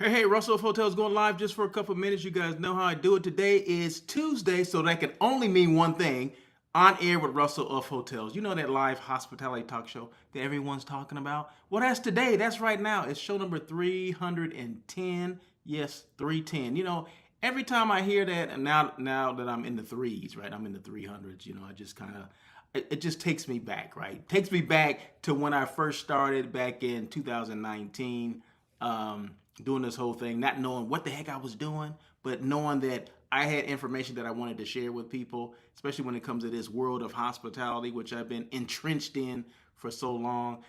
Hey, Russell of Hotels going live just for a couple minutes. You guys know how I do it. Today is Tuesday, so that can only mean one thing. On air with Russell of Hotels. You know that live hospitality talk show that everyone's talking about? Well, that's today. That's right now. It's show number 310. Yes, 310. Every time I hear that, and now that I'm in the threes, right? I'm in the 300s, I just kind of, it just takes me back, right? Takes me back to when I first started back in 2019. Doing this whole thing, not knowing what the heck I was doing, but knowing that I had information that I wanted to share with people, especially when it comes to this world of hospitality, which I've been entrenched in for so long.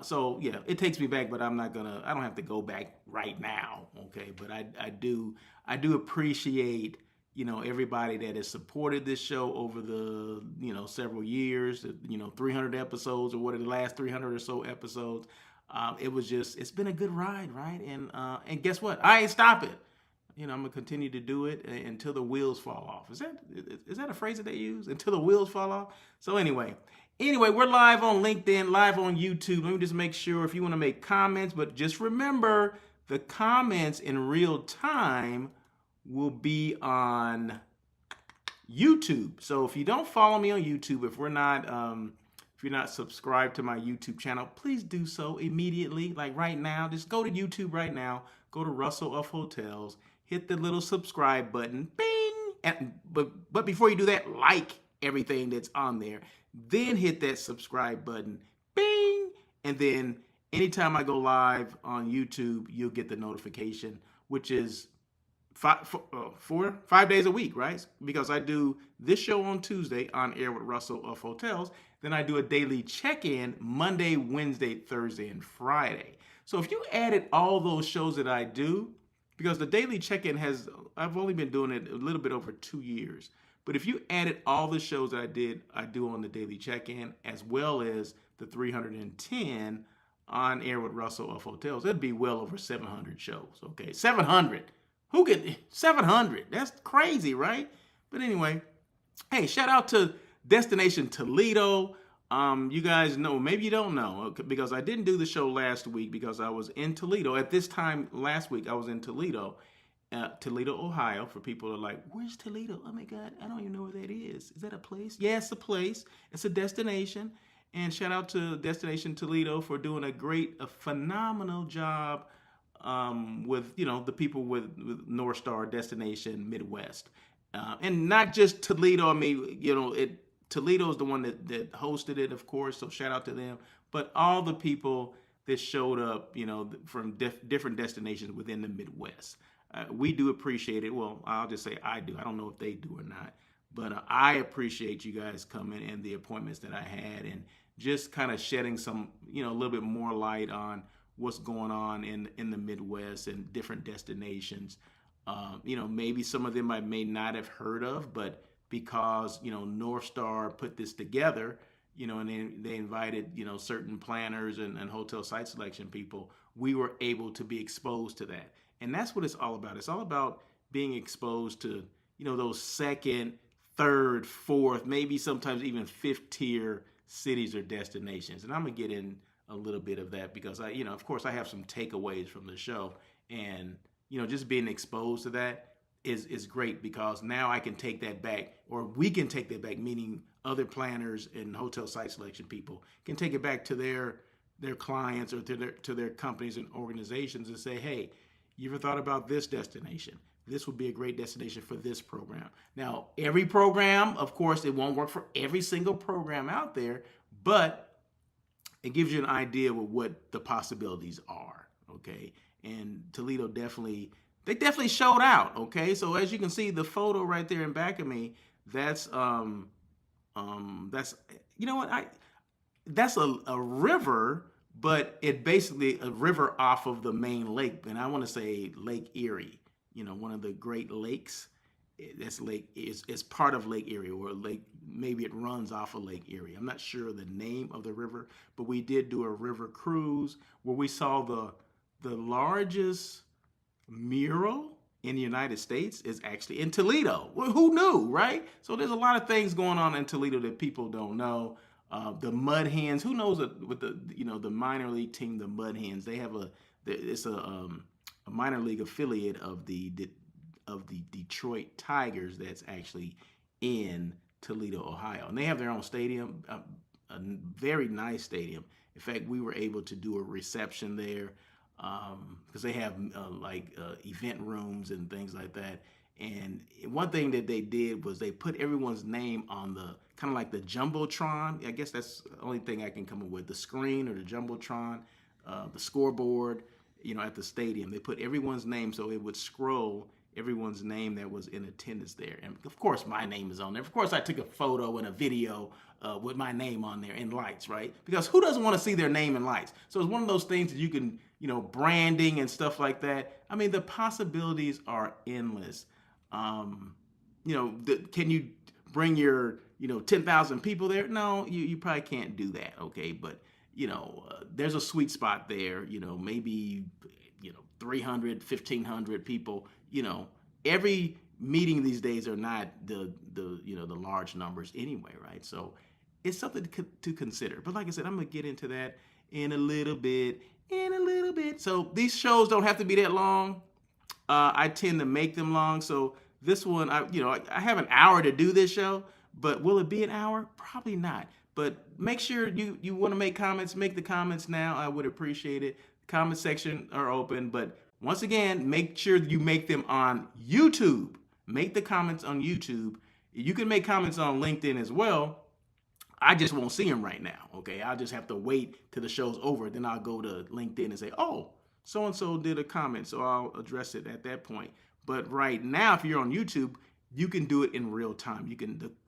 So yeah, it takes me back, but I don't have to go back right now. Okay. But I do appreciate, everybody that has supported this show over the, several years, 300 episodes or what are the last 300 or so episodes. It's been a good ride, right? And guess what? I ain't stopping. I'm gonna continue to do it until the wheels fall off. Is that a phrase that they use? Until the wheels fall off. So anyway, we're live on LinkedIn, live on YouTube. Let me just make sure if you want to make comments, but just remember the comments in real time will be on YouTube. So if you don't follow me on YouTube, if you're not subscribed to my YouTube channel, please do so immediately. Like right now, just go to YouTube right now. Go to Russell of Hotels. Hit the little subscribe button. Bing! But before you do that, like everything that's on there. Then hit that subscribe button. Bing! And then anytime I go live on YouTube, you'll get the notification, which is 5 days a week, right? Because I do this show on Tuesday on air with Russell of Hotels. Then I do a daily check-in Monday, Wednesday, Thursday, and Friday. So if you added all those shows that I do, because the daily check-in I've only been doing it a little bit over 2 years. But if you added all the shows that I do on the daily check-in, as well as the 310 on air with Russell of Hotels, it'd be well over 700 shows. Okay, 700. Who could 700? That's crazy, right? But anyway, hey, shout out to Destination Toledo. You guys know, maybe you don't know, because I didn't do the show last week because I was in Toledo. At this time last week, I was in Toledo, Ohio. For people who are like, where's Toledo? Oh my God, I don't even know where that is. Is that a place? Yeah, it's a place. It's a destination. And shout out to Destination Toledo for doing a phenomenal job with the people with North Star Destination Midwest, and not just Toledo. I mean, Toledo is the one that hosted it, of course. So shout out to them, but all the people that showed up, from different destinations within the Midwest. We do appreciate it. Well, I'll just say I do. I don't know if they do or not, but I appreciate you guys coming and the appointments that I had, and just kind of shedding some, a little bit more light on what's going on in the Midwest and different destinations. Maybe some of them I may not have heard of, but because, North Star put this together, and they invited, certain planners and hotel site selection people, we were able to be exposed to that. And that's what it's all about. It's all about being exposed to, those second, third, fourth, maybe sometimes even fifth tier cities or destinations. And I'm going to get in a little bit of that because of course I have some takeaways from the show, and, just being exposed to that is great, because now I can take that back, or we can take that back, meaning other planners and hotel site selection people can take it back to their clients or to their companies and organizations and say, hey, you ever thought about this destination? This would be a great destination for this program. Now, every program, of course, it won't work for every single program out there, but it gives you an idea of what the possibilities are, okay? And Toledo definitely showed out, okay? So as you can see, the photo right there in back of me, that's that's a river, but it basically a river off of the main lake, and I want to say Lake Erie, one of the Great Lakes. That's lake is part of Lake Erie, or lake, maybe it runs off of Lake Erie. I'm not sure the name of the river, but we did do a river cruise where we saw the largest mural in the United States is actually in Toledo. Well, who knew, right? So there's a lot of things going on in Toledo that people don't know. The Mud Hens, who knows with the the minor league team, the Mud Hens, they have it's a a minor league affiliate of the Detroit Tigers that's actually in Toledo, Ohio. And they have their own stadium, a very nice stadium. In fact, we were able to do a reception there because they have event rooms and things like that. And one thing that they did was they put everyone's name on the kind of like the Jumbotron. I guess that's the only thing I can come up with, the screen or the Jumbotron, the scoreboard, at the stadium. They put everyone's name so it would scroll everyone's name that was in attendance there. And of course, my name is on there. Of course, I took a photo and a video with my name on there in lights, right? Because who doesn't want to see their name in lights? So it's one of those things that you can, branding and stuff like that. I mean, the possibilities are endless. Can you bring your, 10,000 people there? No, you probably can't do that, okay? But, there's a sweet spot there, maybe, 300, 1,500 people. Every meeting these days are not the large numbers anyway, right? So it's something to consider. But like I said, I'm gonna get into that in a little bit. So these shows don't have to be that long. I tend to make them long. So this one, I have an hour to do this show, but will it be an hour? Probably not. But make sure you want to make comments, make the comments now. I would appreciate it. Comment section are open, but once again, make sure you make them on YouTube. Make the comments on YouTube. You can make comments on LinkedIn as well. I just won't see them right now, okay? I'll just have to wait till the show's over. Then I'll go to LinkedIn and say, oh, so-and-so did a comment, so I'll address it at that point. But right now, if you're on YouTube, you can do it in real time.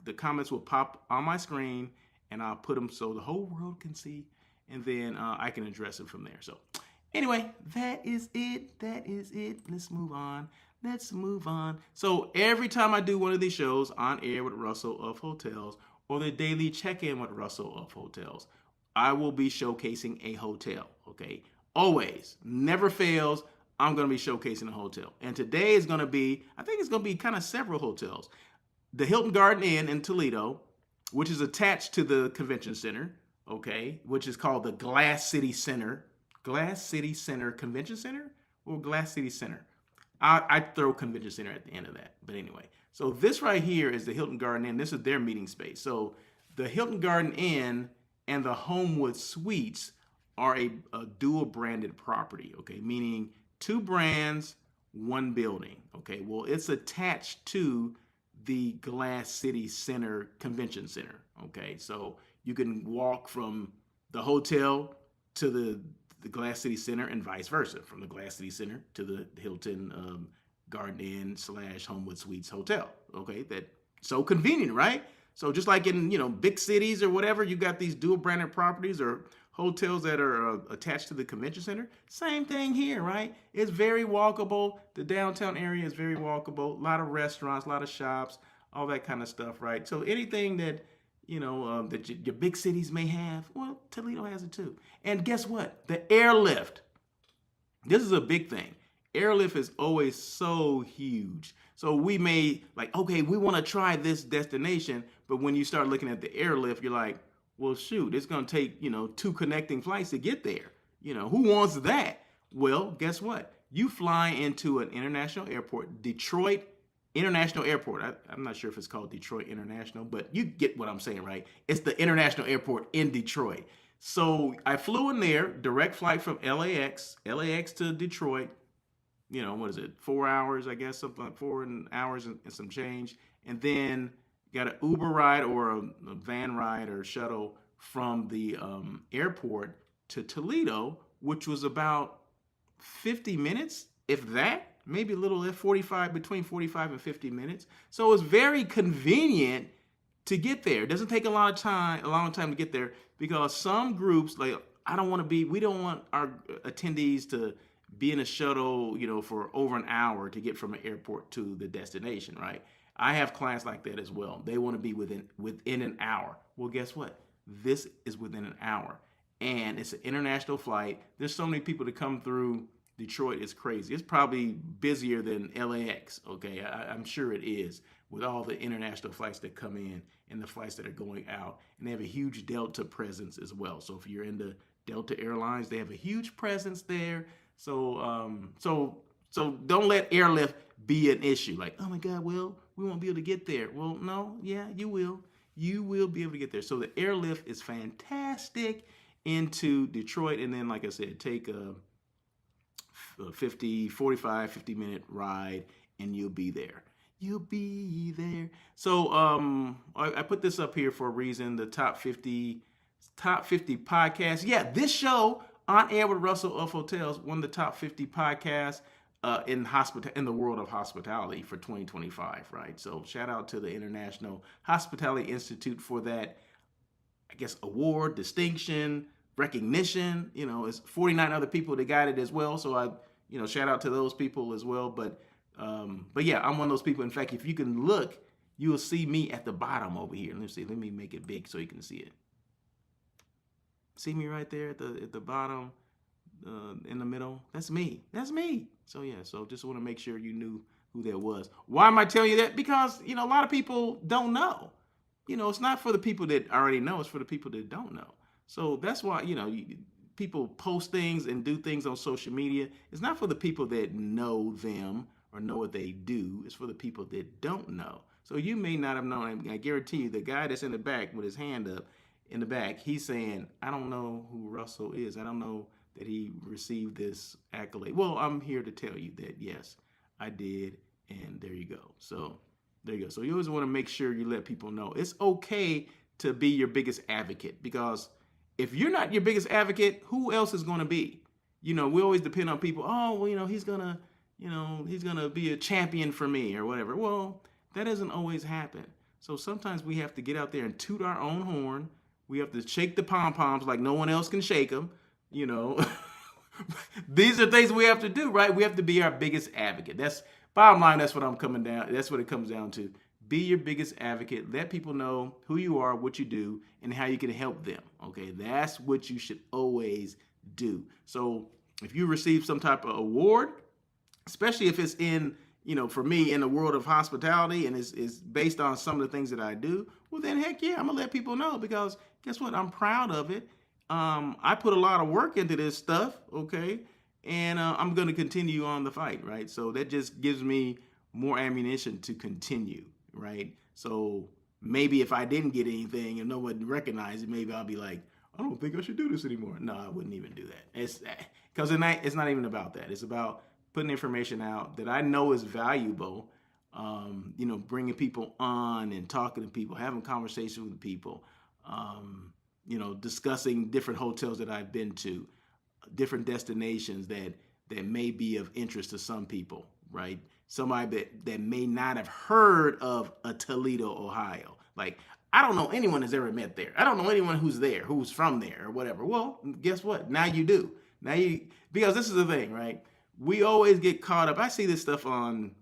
The comments will pop on my screen, and I'll put them so the whole world can see, and then I can address it from there. So anyway, that is it. Let's move on. So every time I do one of these shows, On Air with Russell of Hotels, or the Daily Check-In with Russell of Hotels, I will be showcasing a hotel, okay? Always, never fails, I'm gonna be showcasing a hotel. And today is gonna be, I think it's gonna be kind of several hotels. The Hilton Garden Inn in Toledo, which is attached to the convention center, okay, which is called the Glass City Center. Glass City Center Convention Center or Glass City Center? I throw convention center at the end of that. But anyway, so this right here is the Hilton Garden Inn. This is their meeting space. So the Hilton Garden Inn and the Homewood Suites are a dual branded property, okay? Meaning two brands, one building, okay? Well, it's attached to the Glass City Center Convention Center, okay? So you can walk from the hotel to the Glass City Center and vice versa, from the Glass City Center to the Hilton Garden Inn / Homewood Suites Hotel. Okay, that so convenient, right? So just like in big cities or whatever, you got these dual branded properties or hotels that are attached to the convention center. Same thing here, right? It's very walkable. The downtown area is very walkable. A lot of restaurants, a lot of shops, all that kind of stuff, right? So anything that that your big cities may have, well, Toledo has it too. And guess what? The airlift. This is a big thing. Airlift is always so huge. So we may okay, we want to try this destination, but when you start looking at the airlift, you're like, well, shoot, it's going to take, 2 connecting flights to get there. Who wants that? Well, guess what? You fly into an international airport, Detroit International Airport. I'm not sure if it's called Detroit International, but you get what I'm saying, right? It's the international airport in Detroit. So I flew in there, direct flight from LAX to Detroit. What is it? 4 hours, I guess, something like 4 hours and some change. And then got an Uber ride or a van ride or shuttle from the airport to Toledo, which was about 50 minutes, if that. Maybe a little between 45 and 50 minutes. So it was very convenient to get there. It doesn't take a long time to get there because some groups, we don't want our attendees to be in a shuttle, for over an hour to get from an airport to the destination, right? I have clients like that as well. They want to be within an hour. Well, guess what? This is within an hour. And it's an international flight. There's so many people to come through Detroit is crazy. It's probably busier than LAX, okay? I'm sure it is, with all the international flights that come in and the flights that are going out. And they have a huge Delta presence as well. So if you're into Delta Airlines, they have a huge presence there. So So don't let airlift be an issue. Like, oh my God, well, we won't be able to get there. Well, no, yeah, you will. You will be able to get there. So the airlift is fantastic into Detroit. And then, like I said, take a 50-minute ride and you'll be there. You'll be there. So I put this up here for a reason. The top 50 podcasts. Yeah, this show on Air with Russell of Hotels, one of the top 50 podcasts in the world of hospitality for 2025, right? So shout out to the International Hospitality Institute for that, I guess, award, distinction, recognition. It's 49 other people that got it as well. So I, shout out to those people as well. But yeah, I'm one of those people. In fact, if you can look, you will see me at the bottom over here. Let me make it big so you can see it. See me right there at the bottom, in the middle? That's me. So yeah, so just want to make sure you knew who that was. Why am I telling you that? Because, a lot of people don't know. It's not for the people that already know, it's for the people that don't know. So that's why, people post things and do things on social media. It's not for the people that know them or know what they do. It's for the people that don't know. So you may not have known. I guarantee you, the guy that's in the back with his hand up in the back, he's saying, I don't know who Russell is. I don't know that he received this accolade. Well, I'm here to tell you that, yes, I did. And there you go. So there you go. So you always want to make sure you let people know it's okay to be your biggest advocate, because if you're not your biggest advocate, who else is going to be? We always depend on people. Oh, well, he's going to be a champion for me or whatever. Well, that doesn't always happen. So sometimes we have to get out there and toot our own horn. We have to shake the pom-poms like no one else can shake them. These are things we have to do, right? We have to be our biggest advocate. That's bottom line. That's what I'm coming down. That's what it comes down to. Be your biggest advocate. Let people know who you are, what you do, and how you can help them. Okay, that's what you should always do. So if you receive some type of award, especially if it's in, for me, in the world of hospitality and is based on some of the things that I do, well then heck yeah, I'm gonna let people know, because guess what? I'm proud of it. I put a lot of work into this stuff, okay? And I'm gonna continue on the fight, right? So that just gives me more ammunition to continue, right? So maybe if I didn't get anything and no one recognized it, maybe I'll be like, I don't think I should do this anymore. No, I wouldn't even do that. It's not even about that. It's about putting information out that I know is valuable. Bringing people on and talking to people, having conversations with people, discussing different hotels that I've been to, different destinations that may be of interest to some people, right? Somebody that may not have heard of a Toledo, Ohio. Like, I don't know anyone that's ever met there. I don't know anyone who's there, who's from there or whatever. Well, guess what? Now you do. Because this is the thing, right? We always get caught up. I see this stuff on,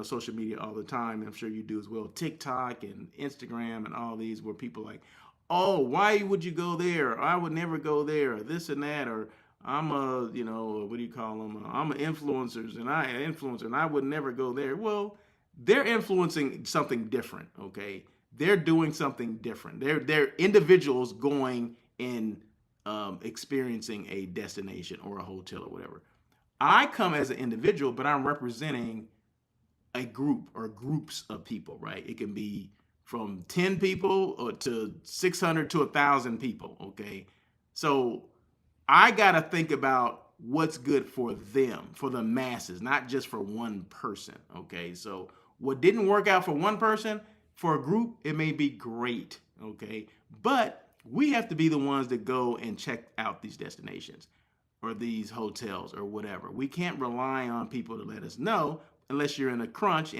social media all the time. I'm sure you do as well. TikTok and Instagram and all these, where people like, oh, why would you go there? Or I would never go there, or this and that, or I'm a, what do you call them? I'm an influencer and I would never go there. Well, they're influencing something different, okay? They're doing something different. They're individuals going and experiencing a destination or a hotel or whatever. I come as an individual, but I'm representing a group or groups of people, right? It can be from 10 people or to 600 to 1,000 people, okay? So I got to think about what's good for them, for the masses, not just for one person, okay? So what didn't work out for one person, for a group, it may be great, okay? But we have to be the ones that go and check out these destinations or these hotels or whatever. We can't rely on people to let us know unless you're in a crunch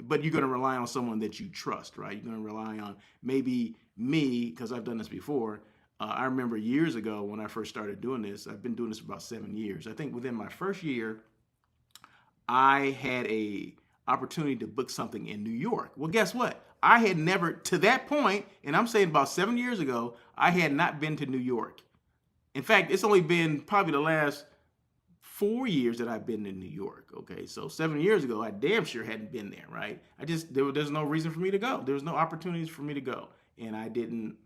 but you're going to rely on someone that you trust, right? You're going to rely on maybe me, because I've done this before. I remember years ago when I first started doing this. I've been doing this for about 7 years. I think within my first year, I had a opportunity to book something in New York. Well, guess what? I had never, to that point, and I'm saying about 7 years ago, I had not been to New York. In fact, it's only been probably the last 4 years that I've been in New York, okay? So 7 years ago, I damn sure hadn't been there, right? There's no reason for me to go. There was no opportunities for me to go. And I didn't,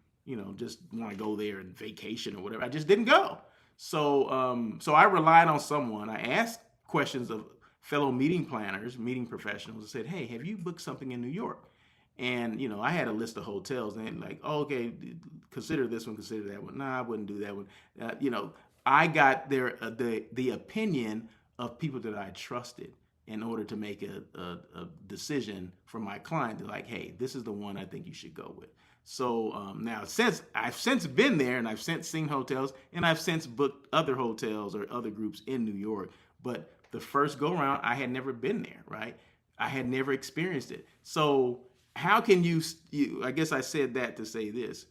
just want to go there and vacation or whatever. I just didn't go. So I relied on someone. I asked questions of fellow meeting planners, meeting professionals, and said, "Hey, have you booked something in New York?" And I had a list of hotels, and like, oh, okay, consider this one, consider that one. Nah, I wouldn't do that one. I got the opinion of people that I trusted in order to make a decision for my client. They're like, hey, this is the one I think you should go with. So now, since I've since been there, and I've since seen hotels, and I've since booked other hotels or other groups in New York, but the first go around, I had never been there, right? I had never experienced it. So how can I guess I said that to say this.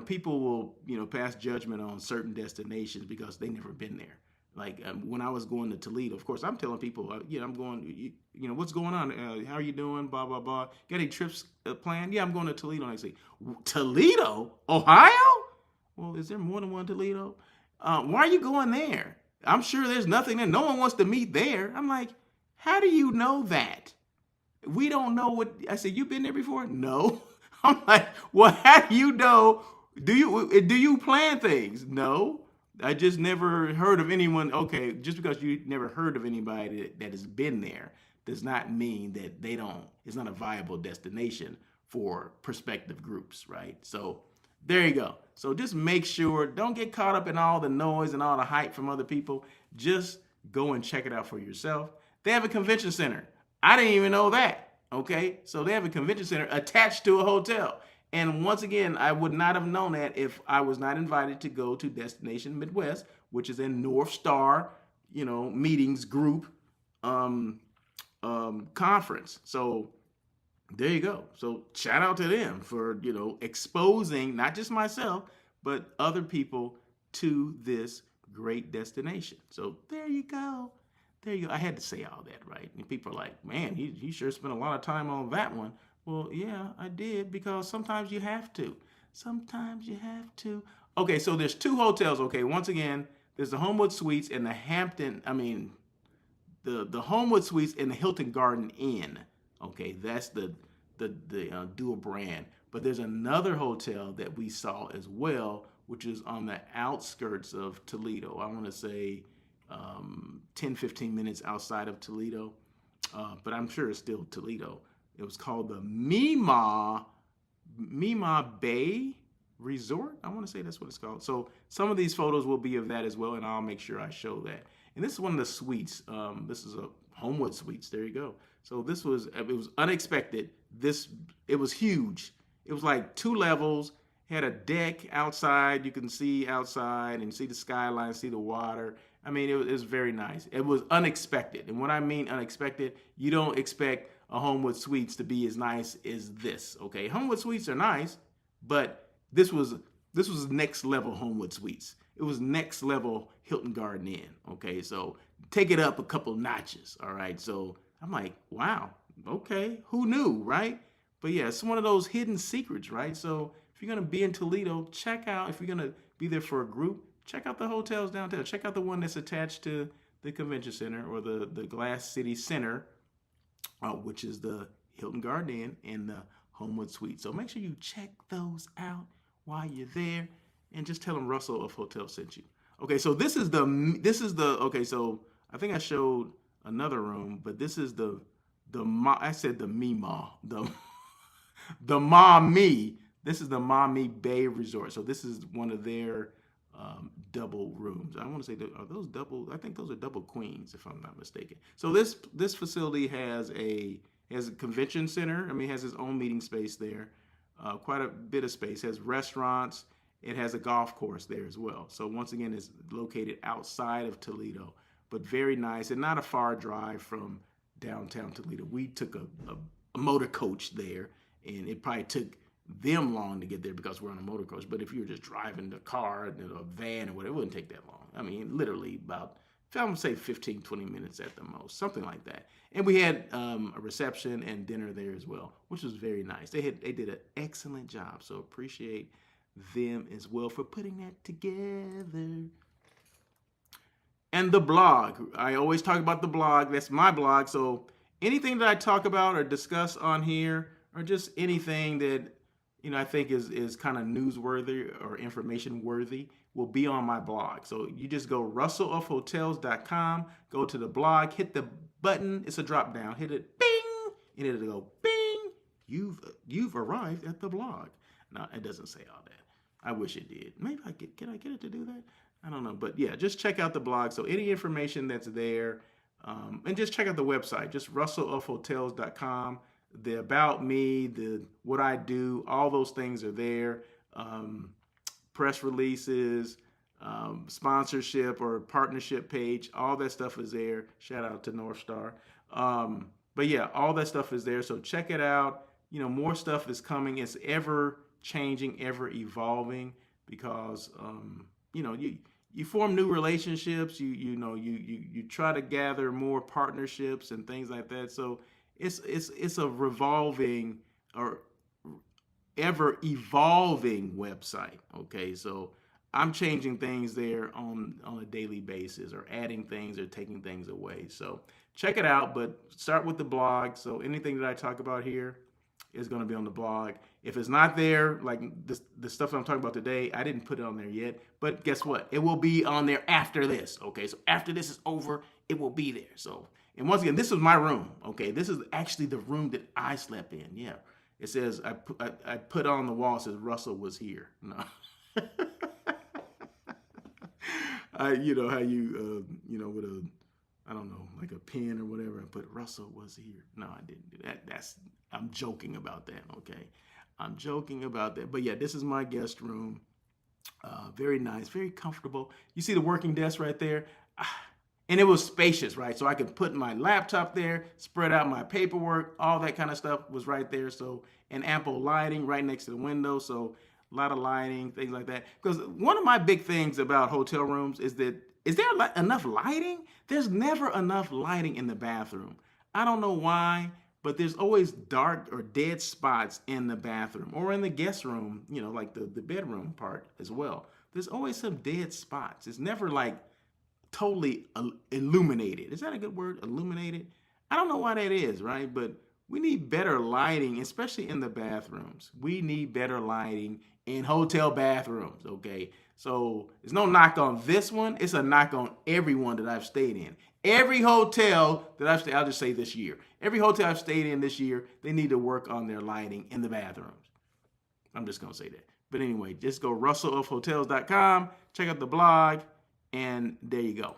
People will, pass judgment on certain destinations because they never been there. Like when I was going to Toledo, of course, I'm telling people, I'm going, what's going on? How are you doing? Blah, blah, blah. Got any trips planned? Yeah, I'm going to Toledo next week. Toledo? Ohio? Well, is there more than one Toledo? Why are you going there? I'm sure there's nothing there. No one wants to meet there. I'm like, how do you know that? We don't know what I said. You've been there before? No. I'm like, well, how do you know? Do you plan things? No. I just never heard of anyone. Okay, just because you never heard of anybody that has been there does not mean that it's not a viable destination for prospective groups, right? So there you go. So just make sure, don't get caught up in all the noise and all the hype from other people. Just go and check it out for yourself. They have a convention center. I didn't even know that. Okay, so they have a convention center attached to a hotel. And once again, I would not have known that if I was not invited to go to Destination Midwest, which is in North Star, meetings group conference. So there you go. So shout out to them for, exposing not just myself, but other people to this great destination. So there you go. There you go. I had to say all that, right? And people are like, man, he sure spent a lot of time on that one. Well, yeah, I did, because sometimes you have to. Sometimes you have to. Okay, so there's two hotels. Okay, once again, there's the Homewood Suites and the the Homewood Suites and the Hilton Garden Inn. Okay, that's the dual brand. But there's another hotel that we saw as well, which is on the outskirts of Toledo. I want to say 10, 15 minutes outside of Toledo, but I'm sure it's still Toledo. It was called the Mima Bay Resort. I want to say that's what it's called. So some of these photos will be of that as well, and I'll make sure I show that. And this is one of the suites. This is a Homewood Suites. There you go. So it was unexpected. It was huge. It was like 2 levels. Had a deck outside. You can see outside and see the skyline, see the water. I mean, it was very nice. It was unexpected. And when I mean unexpected, you don't expect a Homewood Suites to be as nice as this, okay? Homewood Suites are nice, but this was next level Homewood Suites. It was next level Hilton Garden Inn, okay? So take it up a couple notches, all right? So I'm like, wow, okay, who knew, right? But yeah, it's one of those hidden secrets, right? So if you're gonna be in Toledo, check out, if you're gonna be there for a group, check out the hotels downtown. Check out the one that's attached to the convention center, or the Glass City Center, which is the Hilton Garden Inn and the Homewood Suite. So make sure you check those out while you're there, and just tell them Russell of Hotel sent you. Okay, so okay, so I think I showed another room, but this is I said the Mima, the Maumee. This is the Maumee Bay Resort. So this is one of their double rooms. I want to say, are those double? I think those are double queens, if I'm not mistaken. So this facility has a convention center. I mean, it has its own meeting space there, quite a bit of space. It has restaurants. It has a golf course there as well. So once again, it's located outside of Toledo, but very nice and not a far drive from downtown Toledo. We took a motor coach there, and it probably took them long to get there because we're on a motor coach. But if you were just driving the car, a van or whatever, it wouldn't take that long. I mean, literally about, I would say 15, 20 minutes at the most, something like that. And we had a reception and dinner there as well, which was very nice. They did an excellent job. So appreciate them as well for putting that together. And the blog. I always talk about the blog. That's my blog. So anything that I talk about or discuss on here, or just anything that I think is kind of newsworthy or information worthy, will be on my blog. So you just go russellofhotels.com, go to the blog, hit the button. It's a drop down. Hit it, bing, and it'll go bing. You've arrived at the blog. No, it doesn't say all that. I wish it did. Maybe can I get it to do that? I don't know. But yeah, just check out the blog. So any information that's there, and just check out the website, just russellofhotels.com. The about me, the what I do, all those things are there. Press releases, sponsorship or partnership page, all that stuff is there. Shout out to North Star. But yeah, all that stuff is there. So check it out. More stuff is coming. It's ever changing, ever evolving, because you form new relationships. You try to gather more partnerships and things like that. So it's a revolving or ever evolving website. Okay, so I'm changing things there on a daily basis, or adding things or taking things away. So check it out, but start with the blog. So anything that I talk about here is going to be on the blog. If it's not there, like the stuff that I'm talking about today, I didn't put it on there yet, but guess what? It will be on there after this. Okay, so after this is over, it will be there. So, and once again, this is my room. Okay, this is actually the room that I slept in. Yeah, it says I put on the wall, it says Russell was here. No. How you with a, I don't know, like a pen or whatever, I put Russell was here. No, I didn't do that. I'm joking about that. Okay, I'm joking about that. But yeah, this is my guest room. Very nice, very comfortable. You see the working desk right there, and it was spacious, right? So I could put my laptop there, spread out my paperwork, all that kind of stuff was right there. So, and ample lighting right next to the window. So a lot of lighting, things like that. Because one of my big things about hotel rooms is there enough lighting? There's never enough lighting in the bathroom. I don't know why, but there's always dark or dead spots in the bathroom or in the guest room, like the bedroom part as well. There's always some dead spots. It's never like totally illuminated. Is that a good word? Illuminated? I don't know why that is, right? But we need better lighting, especially in the bathrooms. We need better lighting in hotel bathrooms, okay? So it's no knock on this one. It's a knock on every one that I've stayed in. Every hotel that I've stayed, I'll just say this year. Every hotel I've stayed in this year, they need to work on their lighting in the bathrooms. I'm just going to say that. But anyway, just go russellofhotels.com, check out the blog, and there you go.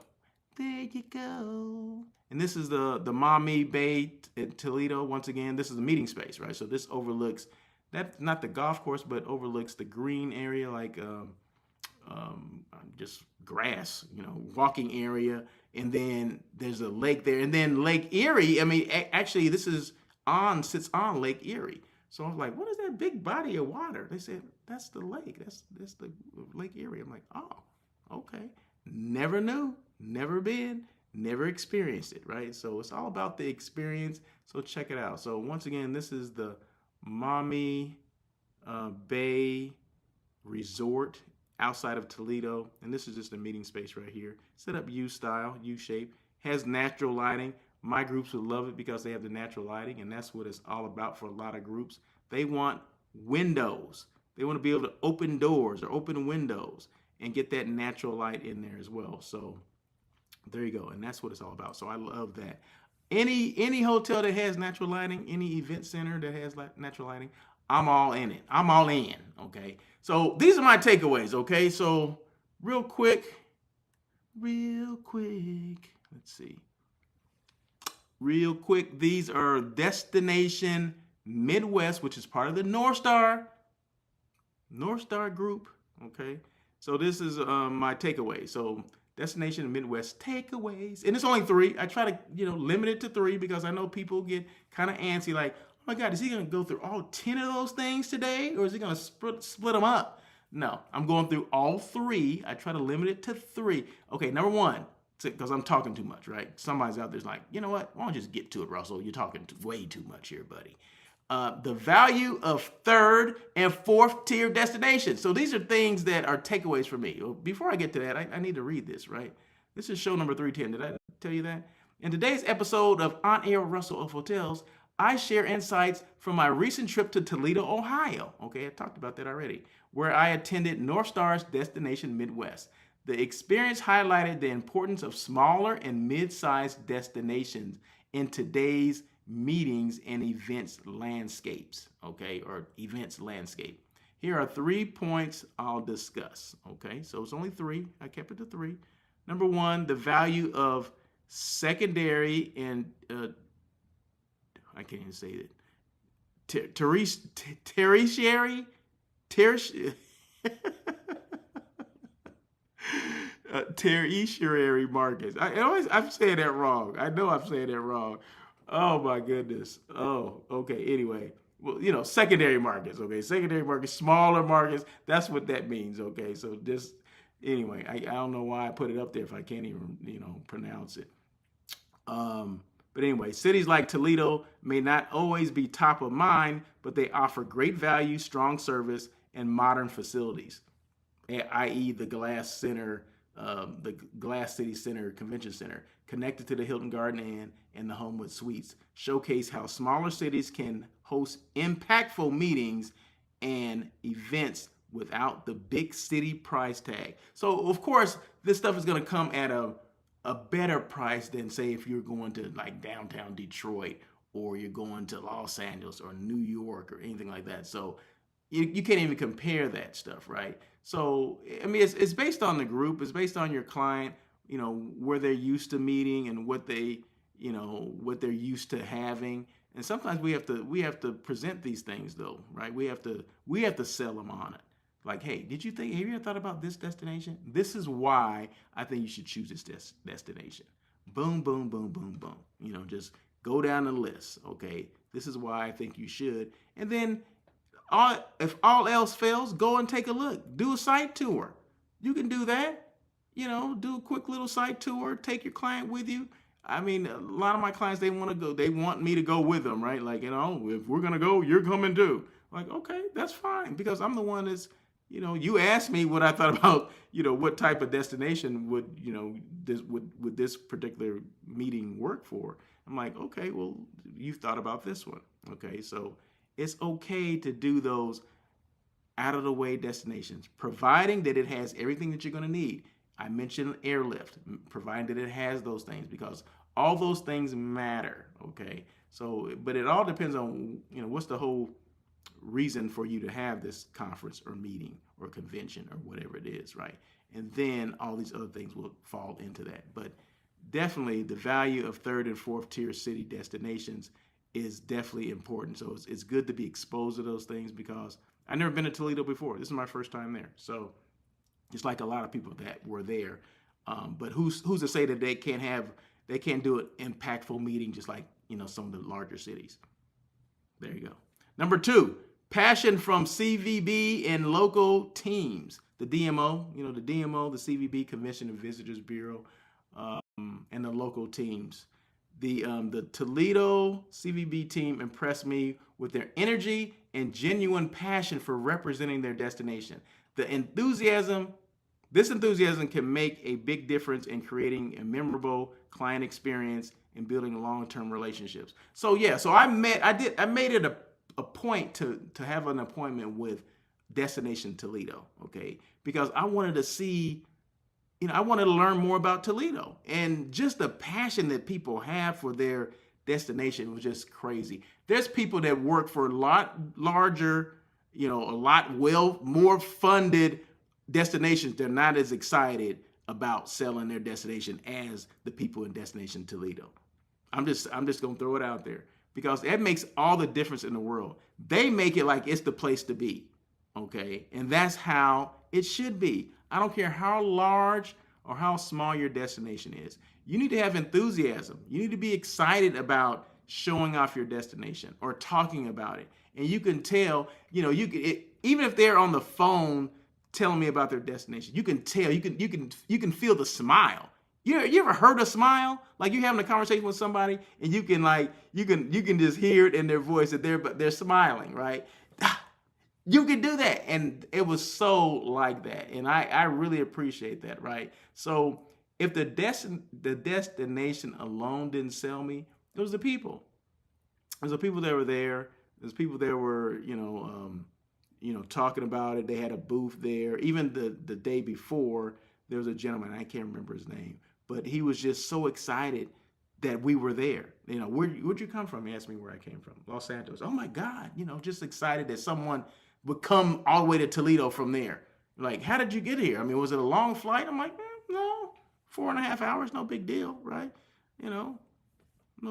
There you go. And this is the Maumee Bay at Toledo. Once again, this is the meeting space, right? So this overlooks, that's not the golf course, but overlooks the green area, like just grass, walking area. And then there's a lake there. And then Lake Erie, actually this sits on Lake Erie. So I was like, what is that big body of water? They said, that's the lake. That's the Lake Erie. I'm like, oh, okay. Never knew, never been, never experienced it, right? So it's all about the experience. So check it out. So once again, this is the Maumee Bay Resort outside of Toledo. And this is just a meeting space right here. Set up U-style, U-shape. Has natural lighting. My groups would love it because they have the natural lighting, and that's what it's all about for a lot of groups. They want windows. They want to be able to open doors or open windows and get that natural light in there as well. So there you go. And that's what it's all about. So I love that. Any hotel that has natural lighting, any event center that has natural lighting, I'm all in it. I'm all in. Okay. So these are my takeaways. Okay. So real quick, let's see. Real quick, these are Destination Midwest, which is part of the North Star group. Okay. So this is my takeaway. So Destination Midwest takeaways, and it's only 3. I try to limit it to 3 because I know people get kind of antsy, like, oh my God, is he gonna go through all 10 of those things today, or is he gonna split them up? No, I'm going through all 3. I try to limit it to 3. Okay, number 1, because I'm talking too much, right? Somebody's out there's like, you know what? Why don't you just get to it, Russell? You're talking way too much here, buddy. The value of 3rd and 4th tier destinations. So these are things that are takeaways for me. Before I get to that, I need to read this, right? This is show number 310. Did I tell you that? In today's episode of On Air with Russell of Hotels, I share insights from my recent trip to Toledo, Ohio. Okay, I talked about that already, where I attended North Star's Destination Midwest. The experience highlighted the importance of smaller and mid-sized destinations in today's meetings and events landscapes, okay, or events landscape. Here are 3 points I'll discuss, okay? So it's only three. I kept it to three. Number one, the value of secondary and I can't even say it. Tertiary, tertiary markets. I'm saying that wrong. I know I'm saying that wrong. Oh my goodness. Oh, okay. Anyway, well, secondary markets. Okay, secondary markets, smaller markets. That's what that means. Okay, so this. Anyway, I don't know why I put it up there if I can't even pronounce it. But anyway, cities like Toledo may not always be top of mind, but they offer great value, strong service, and modern facilities, i.e., the Glass Center, the Glass City Center Convention Center, connected to the Hilton Garden Inn and the Homewood Suites, showcase how smaller cities can host impactful meetings and events without the big city price tag. So, of course, this stuff is going to come at a better price than, say, if you're going to like downtown Detroit, or you're going to Los Angeles or New York or anything like that. So you can't even compare that stuff, right? So I mean, it's based on the group, it's based on your client, where they're used to meeting and what they're used to having. And sometimes we have to present these things though, right? We have to sell them on it. Like, hey, have you ever thought about this destination? This is why I think you should choose this destination. Boom, boom, boom, boom, boom. Just go down the list. Okay, this is why I think you should. And then, if all else fails, go and take a look. Do a site tour. You can do that. Do a quick little site tour. Take your client with you. I mean, a lot of my clients, they want to go. They want me to go with them, right? Like, if we're gonna go, you're coming too. Like, okay, that's fine, because I'm the one that's, you asked me what I thought about, what type of destination would, would this particular meeting work for? I'm like, okay, well, you've thought about this one. Okay, so it's okay to do those out of the way destinations, providing that it has everything that you're going to need. I mentioned airlift, providing that it has those things, because all those things matter. Okay, so, but it all depends on, what's the whole reason for you to have this conference or meeting or convention or whatever it is, right? And then all these other things will fall into that. But definitely the value of third and fourth tier city destinations is definitely important. So it's good to be exposed to those things, because I've never been to Toledo before. This is my first time there. So just like a lot of people that were there. But who's to say that they can't do an impactful meeting just like, some of the larger cities. There you go. Number two, passion from CVB and local teams. The DMO, the DMO, the CVB, Convention and Visitors Bureau, and the local teams. The Toledo CVB team impressed me with their energy and genuine passion for representing their destination. This enthusiasm can make a big difference in creating a memorable client experience and building long-term relationships. So yeah, I made it a point to have an appointment with Destination Toledo, okay? Because I wanted to see, I wanted to learn more about Toledo, and just the passion that people have for their destination was just crazy. There's people that work for a lot larger, a lot more funded destinations. They're not as excited about selling their destination as the people in Destination Toledo. I'm just gonna throw it out there, because that makes all the difference in the world. They make it like it's the place to be, okay? And that's how it should be. I don't care how large or how small your destination is. You need to have enthusiasm. You need to be excited about showing off your destination or talking about it. And you can tell, even if they're on the phone telling me about their destination, you can tell, you can feel the smile. You ever heard a smile? Like you're having a conversation with somebody and you can just hear it in their voice that they're smiling, right? You can do that. And it was so like that. And I really appreciate that, right? So if the destination alone didn't sell me, it was the people. There's the people that were there. There's people that were, talking about it. They had a booth there. Even the day before, there was a gentleman, I can't remember his name, but he was just so excited that we were there. Where'd you come from? He asked me where I came from. Los Santos. Oh my God, just excited that someone would come all the way to Toledo from there. Like, how did you get here? I mean, was it a long flight? I'm like, no, 4.5 hours, no big deal, right? No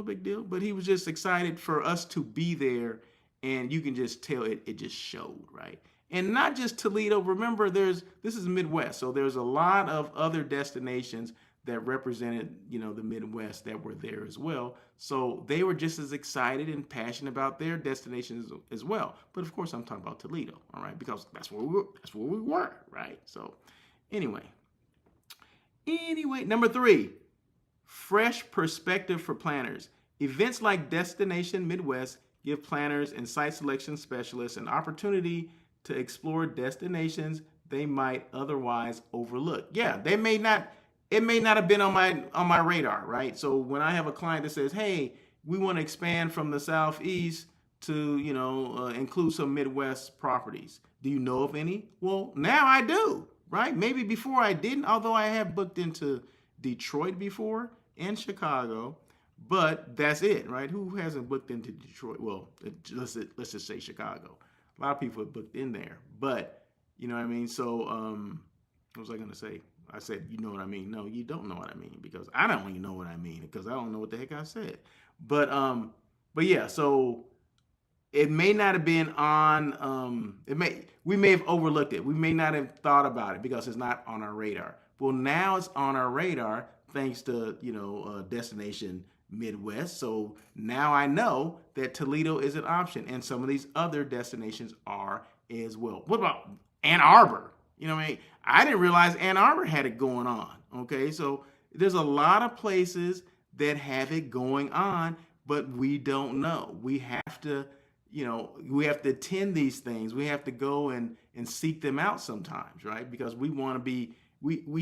big deal. But he was just excited for us to be there, and you can just tell it just showed, right? And not just Toledo. Remember, this is Midwest, so there's a lot of other destinations that represented, the Midwest that were there as well. So they were just as excited and passionate about their destinations as well. But of course, I'm talking about Toledo, all right, because that's where we were, right? So anyway, number 3, fresh perspective for planners. Events like Destination Midwest give planners and site selection specialists an opportunity to explore destinations they might otherwise overlook. Yeah, it may not have been on my radar, right? So when I have a client that says, "Hey, we want to expand from the Southeast to, include some Midwest properties. Do you know of any?" Well, now I do, right? Maybe before I didn't, although I have booked into Detroit before and Chicago, but that's it, right? Who hasn't booked into Detroit? Well, let's just say Chicago. A lot of people have booked in there, but you know what I mean? So, what was I going to say? I said, you know what I mean? No, you don't know what I mean, because I don't even know what I mean, because I don't know what the heck I said. But yeah, so it may not have been on, we may have overlooked it. We may not have thought about it because it's not on our radar. Well, now it's on our radar thanks to, Destination Midwest. So now I know that Toledo is an option, and some of these other destinations are as well. What about Ann Arbor? I didn't realize Ann Arbor had it going on. Okay, so there's a lot of places that have it going on, but we don't know. We have to, attend these things. We have to go and seek them out sometimes, right? Because we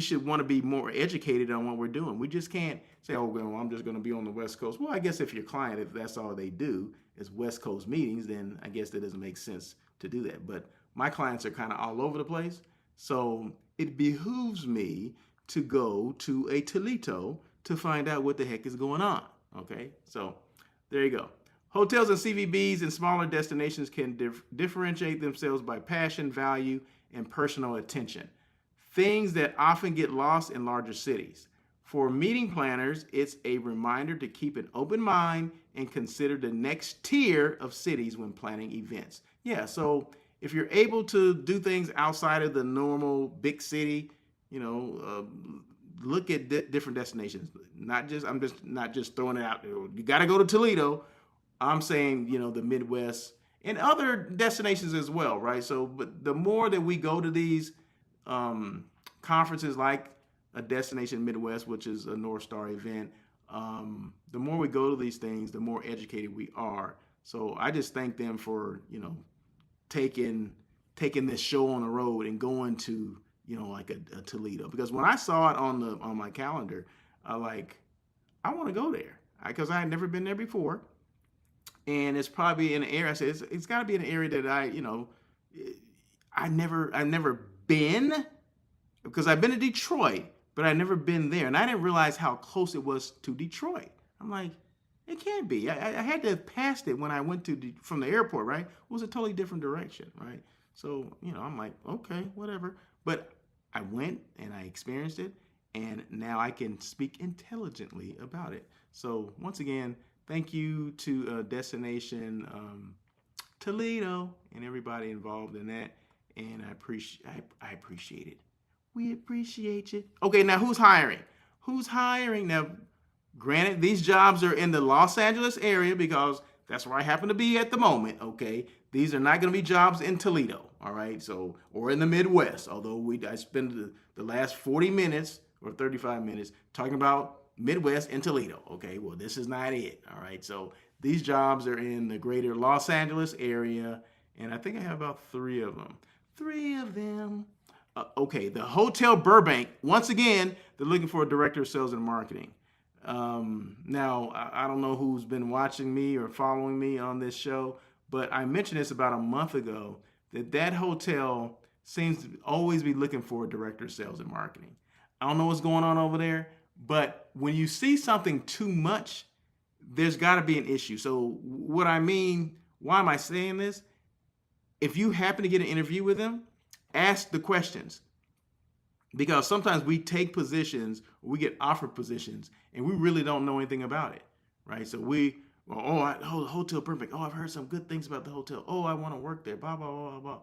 should want to be more educated on what we're doing. We just can't say, "Oh, well, I'm just going to be on the West Coast." Well, I guess if your client, if that's all they do is West Coast meetings, then I guess that doesn't make sense to do that. But my clients are kind of all over the place. So it behooves me to go to a Toledo to find out what the heck is going on. Okay, so there you go. Hotels and CVBs in smaller destinations can differentiate themselves by passion, value, and personal attention, things that often get lost in larger cities. For meeting planners, it's a reminder to keep an open mind and consider the next tier of cities when planning events. Yeah, so if you're able to do things outside of the normal big city, look at different destinations. I'm not just throwing it out there. You got to go to Toledo. I'm saying, the Midwest and other destinations as well, right? So, but the more that we go to these conferences like a Destination Midwest, which is a North Star event, the more we go to these things, the more educated we are. So I just thank them for, taking this show on the road and going to, like a Toledo. Because when I saw it on my calendar, I want to go there, because I had never been there before. And it's probably in an area, I said, it's got to be an area that I've never been, because I've been to Detroit, but I've never been there. And I didn't realize how close it was to Detroit. I'm like, it can't be. I had to have passed it when I went from the airport, right? It was a totally different direction, right? So, I'm like, okay, whatever. But I went and I experienced it, and now I can speak intelligently about it. So once again, thank you to Destination Toledo and everybody involved in that. And I appreciate it. We appreciate you. Okay, now who's hiring? Who's hiring? Now, granted, these jobs are in the Los Angeles area because that's where I happen to be at the moment, okay? These are not going to be jobs in Toledo, all right? So, or in the Midwest, although I spend the last 40 minutes or 35 minutes talking about Midwest and Toledo, okay? Well, this is not it, all right? So these jobs are in the greater Los Angeles area, and I think I have about 3 of them. 3 of them. Okay, the Hotel Burbank, once again, they're looking for a director of sales and marketing. Now, I don't know who's been watching me or following me on this show, but I mentioned this about a month ago that hotel seems to always be looking for a director of sales and marketing. I don't know what's going on over there, but when you see something too much, there's got to be an issue. So, what I mean, why am I saying this? If you happen to get an interview with them, ask the questions, because sometimes we take positions, we get offered positions, and we really don't know anything about it, right? So hotel perfect. Oh, I've heard some good things about the hotel. Oh, I want to work there. Blah blah blah blah blah.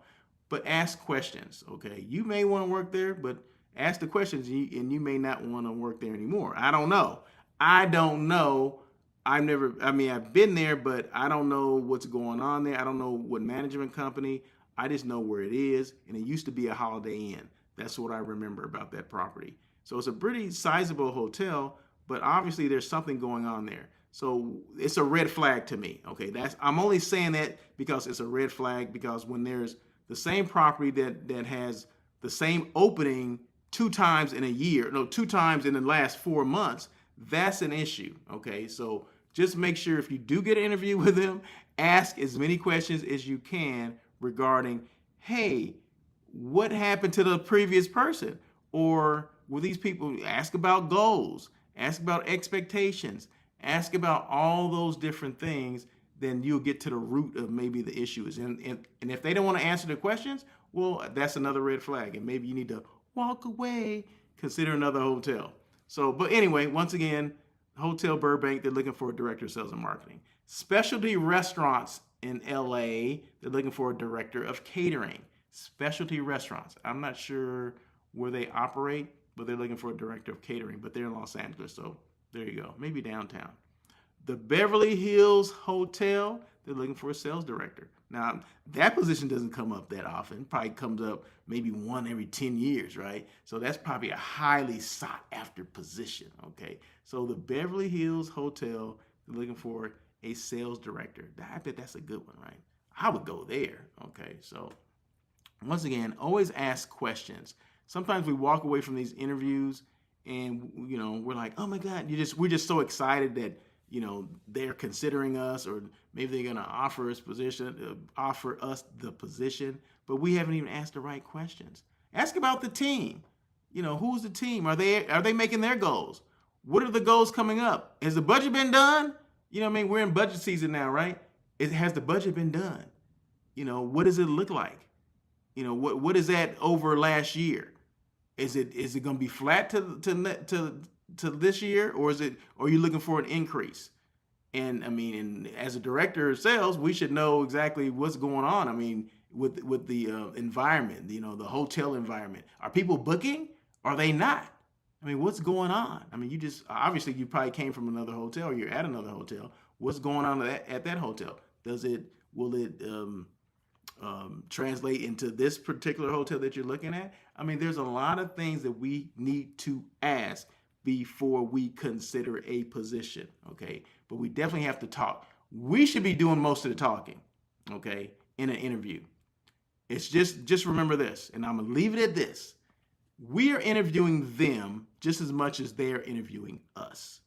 But ask questions, okay? You may want to work there, but ask the questions, and you may not want to work there anymore. I don't know. I don't know. I've been there, but I don't know what's going on there. I don't know what management company. I just know where it is, and it used to be a Holiday Inn. That's what I remember about that property. So it's a pretty sizable hotel, but obviously there's something going on there. So it's a red flag to me. Okay, I'm only saying that because it's a red flag, because when there's the same property that has the same opening two times in the last 4 months, that's an issue. Okay, so just make sure if you do get an interview with them, ask as many questions as you can regarding, hey, what happened to the previous person? Or will these people ask about goals, ask about expectations, ask about all those different things? Then you'll get to the root of maybe the issues. And if they don't want to answer the questions, well, that's another red flag. And maybe you need to walk away, consider another hotel. So, but anyway, once again, Hotel Burbank, they're looking for a director of sales and marketing. Specialty restaurants in LA, they're looking for a director of catering. Specialty restaurants. I'm not sure where they operate, but they're looking for a director of catering, but they're in Los Angeles. So there you go. Maybe downtown. The Beverly Hills Hotel, they're looking for a sales director. Now, that position doesn't come up that often. It probably comes up maybe one every 10 years, right? So that's probably a highly sought after position, okay? So the Beverly Hills Hotel, they're looking for a sales director. I bet that's a good one, right? I would go there, okay? So once again, always ask questions. Sometimes we walk away from these interviews and, we're like, oh my God, we're just so excited that, they're considering us, or maybe they're going to offer us the position, but we haven't even asked the right questions. Ask about the team. Who's the team? Are they making their goals? What are the goals coming up? Has the budget been done? We're in budget season now, right? Has the budget been done? What does it look like? What is that over last year? Is it going to be flat to this year, or are you looking for an increase? And as a director of sales, we should know exactly what's going on. With the environment, the hotel environment. Are people booking? Are they not? What's going on? Obviously you probably came from another hotel, or you're at another hotel. What's going on at that hotel? Will it translate into this particular hotel that you're looking at? There's a lot of things that we need to ask before we consider a position, okay? But we definitely have to talk. We should be doing most of the talking, okay, in an interview. It's just remember this, and I'm gonna leave it at this. We are interviewing them just as much as they're interviewing us.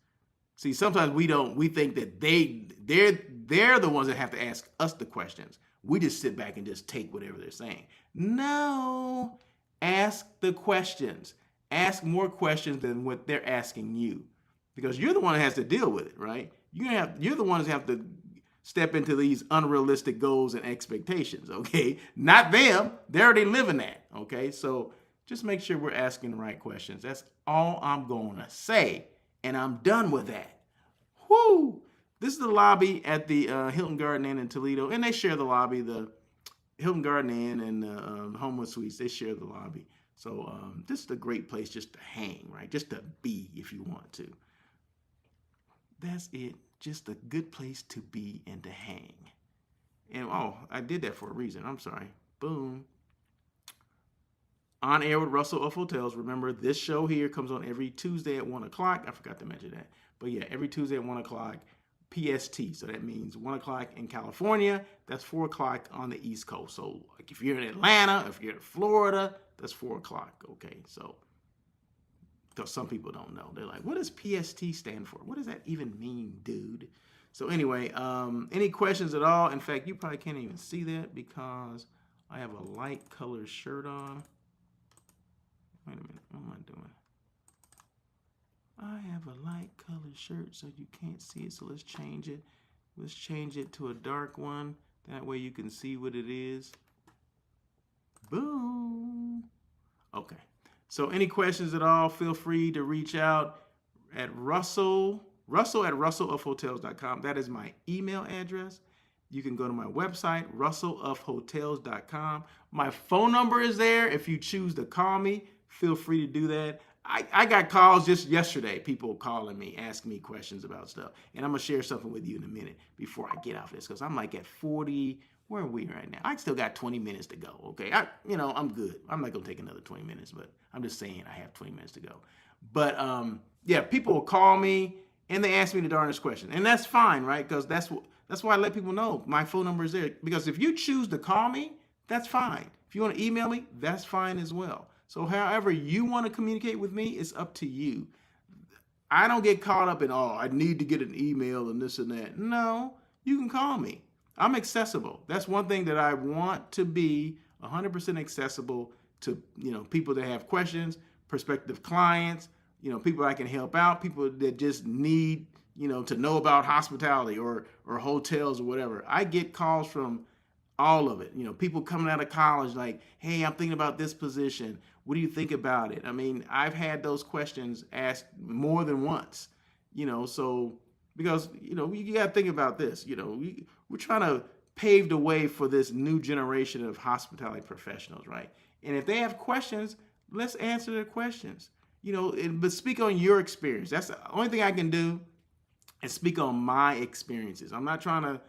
See, sometimes we think that they're the ones that have to ask us the questions. We just sit back and just take whatever they're saying. No, ask the questions. Ask more questions than what they're asking you, because you're the one that has to deal with it, right? You're the ones that have to step into these unrealistic goals and expectations, okay? Not them. They're already living that, okay? So just make sure we're asking the right questions. That's all I'm going to say, and I'm done with that. Whoo! This is the lobby at the Hilton Garden Inn in Toledo, and they share the lobby. The Hilton Garden Inn and the Homewood Suites, they share the lobby. So this is a great place just to hang, right? Just to be if you want to. That's it. Just a good place to be and to hang. And I did that for a reason. I'm sorry. Boom. On Air with Russell of Hotels. Remember, this show here comes on every Tuesday at 1 o'clock. I forgot to mention that. But yeah, every Tuesday at 1 o'clock PST. So that means 1 o'clock in California. That's 4 o'clock on the East Coast. So like if you're in Atlanta, if you're in Florida, that's 4 o'clock. Okay, so because some people don't know. They're like, what does PST stand for? What does that even mean, dude? So anyway, any questions at all? In fact, you probably can't even see that because I have a light color shirt on. Wait a minute, what am I doing? I have a light colored shirt so you can't see it. So let's change it. Let's change it to a dark one. That way you can see what it is. Boom. Okay. So any questions at all, feel free to reach out at Russell at russellofhotels.com. That is my email address. You can go to my website, russellofhotels.com. My phone number is there. If you choose to call me, feel free to do that. I got calls just yesterday, people calling me, asking me questions about stuff. And I'm going to share something with you in a minute before I get off this, because I'm like at 40, where are we right now? I still got 20 minutes to go, okay? I'm good. I'm not going to take another 20 minutes, but I'm just saying I have 20 minutes to go. But yeah, people will call me and they ask me the darndest question. And that's fine, right? Because that's why I let people know my phone number is there. Because if you choose to call me, that's fine. If you want to email me, that's fine as well. So however you want to communicate with me, it's up to you. I don't get caught up in, I need to get an email and this and that. No, you can call me. I'm accessible. That's one thing that I want to be 100% accessible to, people that have questions, prospective clients, people I can help out, people that just need, to know about hospitality or hotels or whatever. I get calls from all of it. People coming out of college like, hey, I'm thinking about this position. What do you think about it? I mean, I've had those questions asked more than once, so because, you got to think about this, we're trying to pave the way for this new generation of hospitality professionals, right? And if they have questions, let's answer their questions, but speak on your experience. That's the only thing I can do, is speak on my experiences. I'm not trying to,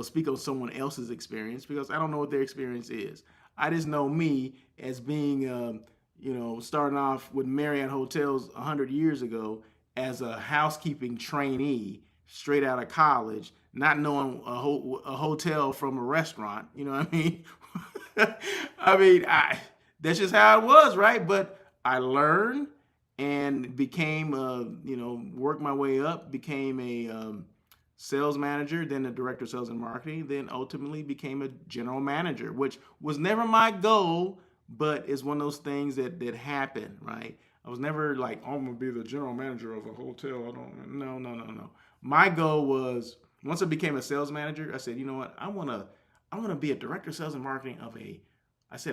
speak on someone else's experience because I don't know what their experience is. I just know me as being, starting off with Marriott Hotels 100 years ago as a housekeeping trainee straight out of college, not knowing a hotel from a restaurant. You know what I mean? That's just how it was, right? But I learned and became, worked my way up, became a sales manager, then a director of sales and marketing, then ultimately became a general manager, which was never my goal, but it's one of those things that happened, right? I was never like, I'm gonna be the general manager of a hotel. No. My goal was, once I became a sales manager, I said, you know what? I wanna be a director of sales and marketing of a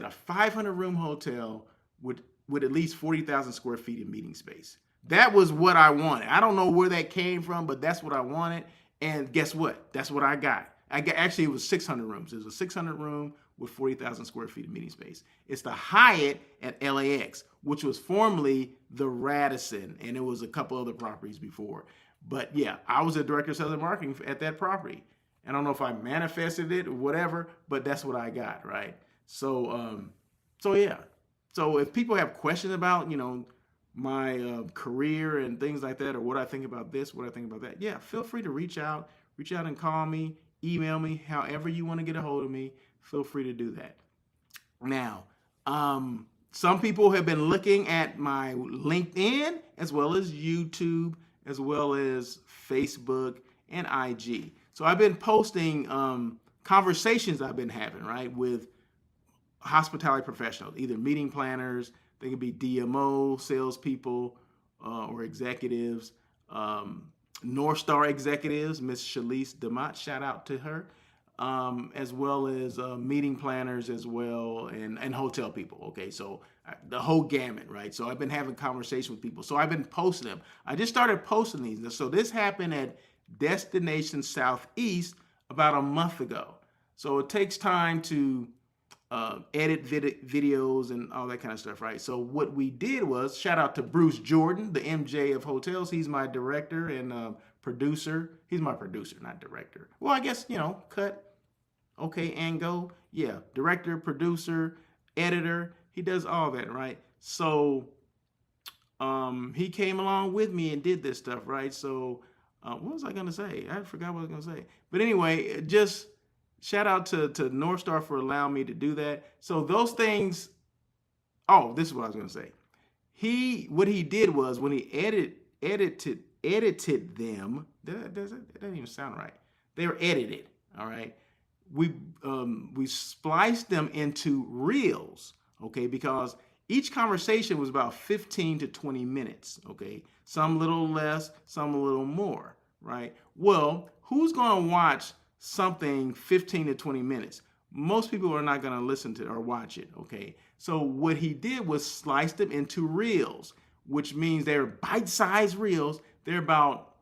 500 room hotel with at least 40,000 square feet of meeting space. That was what I wanted. I don't know where that came from, but that's what I wanted. And guess what? That's what I got. Actually, it was 600 rooms. It was a 600 room with 40,000 square feet of meeting space. It's the Hyatt at LAX, which was formerly the Radisson, and it was a couple other properties before. But yeah, I was a director of sales and marketing at that property. I don't know if I manifested it or whatever, but that's what I got, right? So yeah. So if people have questions about, my career and things like that, or what I think about this, what I think about that, yeah, feel free to reach out and call me, email me, however you want to get a hold of me, feel free to do that. Now, some people have been looking at my LinkedIn as well as YouTube, as well as Facebook and IG. So I've been posting conversations I've been having, right, with hospitality professionals, either meeting planners, they could be DMO, salespeople, or executives, North Star executives, Miss Shalise Damat, shout out to her, as well as meeting planners as well, and hotel people. Okay, so the whole gamut, right? So I've been having conversations with people. So I've been posting them. I just started posting these. So this happened at Destination Southeast about a month ago. So it takes time to edit videos and all that kind of stuff, right? So what we did was, shout out to Bruce Jordan, the MJ of hotels. He's my director and producer. He's my producer, not director. Well, I guess, cut, okay, and go. Yeah, director, producer, editor. He does all that, right? So he came along with me and did this stuff, right? So what was I going to say? I forgot what I was going to say. But anyway, just shout out to North Star for allowing me to do that. So those things, this is what I was going to say. what he did was when he edited them. That doesn't even sound right. They were edited. All right. We spliced them into reels. Okay, because each conversation was about 15 to 20 minutes. Okay, some a little less, some a little more. Right. Well, who's going to watch something 15 to 20 minutes? Most people are not going to listen to or watch it. Okay, so what he did was slice them into reels, which means they're bite-sized reels. They're about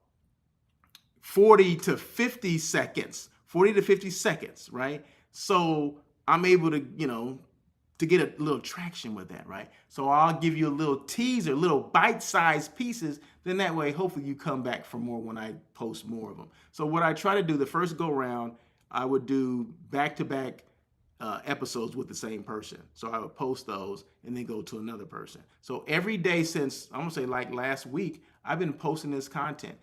40 to 50 seconds, right? So I'm able to, to get a little traction with that, right? So I'll give you a little teaser, little bite-sized pieces. Then that way, hopefully you come back for more when I post more of them. So what I try to do the first go round, I would do back-to-back episodes with the same person. So I would post those and then go to another person. So every day since, I'm gonna say like last week, I've been posting this content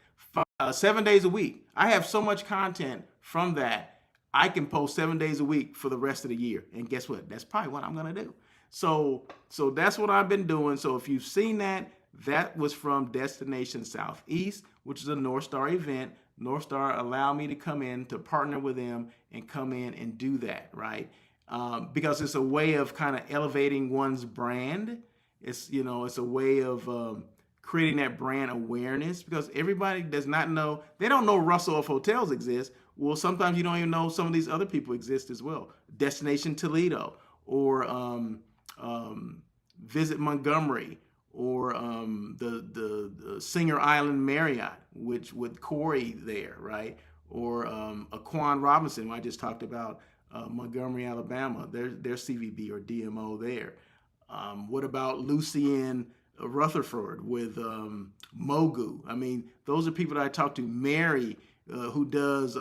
7 days a week. I have so much content from that, I can post 7 days a week for the rest of the year. And guess what? That's probably what I'm gonna do. So that's what I've been doing. So if you've seen that, that was from Destination Southeast, which is a North Star event. North Star allowed me to come in to partner with them and come in and do that, right? Because it's a way of kind of elevating one's brand. It's a way of creating that brand awareness, because everybody does not know. They don't know Russell of Hotels exists. Well, sometimes you don't even know some of these other people exist as well. Destination Toledo, or Visit Montgomery, or the Singer Island Marriott, which with Corey there, right? Or Aquan Robinson, who I just talked about, Montgomery, Alabama, their CVB or DMO there. What about Lucien Rutherford with Mogu? I mean, those are people that I talk to. Mary, who does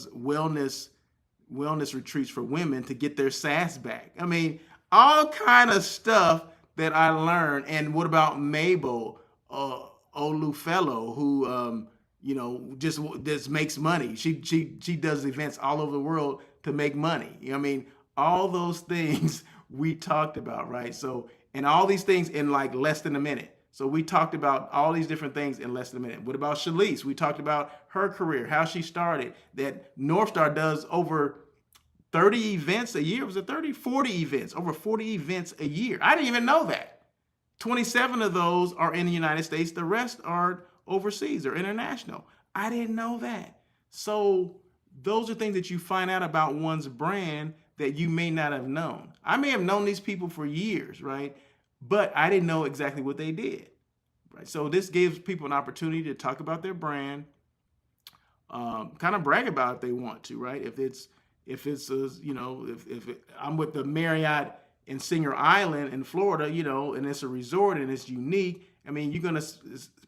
wellness retreats for women to get their sass back. I mean, all kind of stuff that I learned. And what about Mabel Olufellow, who just makes money. She does events all over the world to make money. I mean, all those things we talked about, right? So, and all these things in like less than a minute. So we talked about all these different things in less than a minute. What about Shalise? We talked about her career, how she started, that North Star does over 30 events a year. Was it 30? 40 events, over 40 events a year. I didn't even know that. 27 of those are in the United States. The rest are overseas or international. I didn't know that. So those are things that you find out about one's brand that you may not have known. I may have known these people for years, right? But I didn't know exactly what they did, right? So this gives people an opportunity to talk about their brand, kind of brag about it if they want to, right? If I'm with the Marriott in Singer Island in Florida, and it's a resort and it's unique, I mean, you're going to